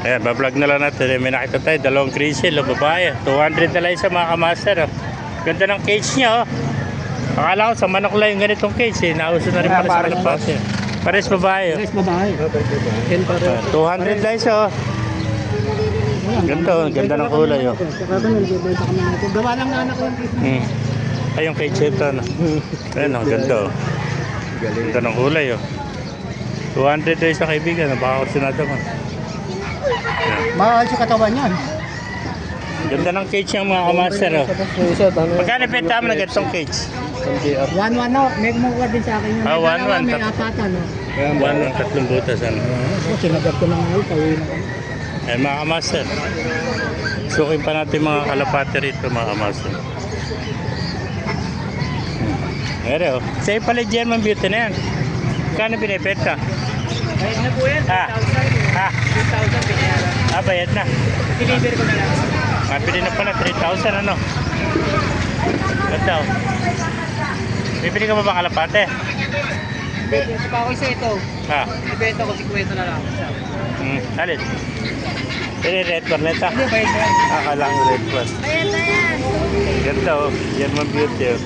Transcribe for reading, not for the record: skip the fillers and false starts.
Ayan, bablog na lang natin. May nakita tayo, dalawang grizzle, babae. 200 na lang isa mga kamaster. Oh. Ganda ng cage niya. Oh. Akala ko sa manok lang yung ganitong cage. Nauso na rin pala sa kalapate. Pares babae. Oh. Pares babae. 200 lang isa. Oh. Ganda, oh. Ganda ng kulay. Oh. Gawa lang na anak ko. Ay, yung cage ito. No? Ayan, oh, ganda. Oh. Ganda ng kulay. Oh. 200 na isa kaibigan. Baka kursunado mo. Mahal sa katawan yan. Ganda ng cage yung mga kamaster. Oh. Magkano benta mo na ganitong cage? 1-1 no, may kumukuha din sa akin yun. Ah, 1-1. May apatan no. 1-1, tatlong butas. Ano? Sinagat ko ng mahal, pauwi na kami. Eh mga kamaster, sukin pa natin mga kalapate rito mga kamaster. Meron oh. Sa'yo pala German Beauty na yan. Kano binibenta? Bayad na po yan, 3,000 pinayaran. Bayad na. Deliver ko na lang. Mabili na pala, 3,000 ano. Ganda oh. Bibili ka ba ba kalapate? Bibenta pa ako isa ito. Ibenta ko 50 na lang. Alin? Ini red barneta? Hindi, bayad na yan. Akala ko red bar. Bayad na yan. Ganda oh, German Beauty oh.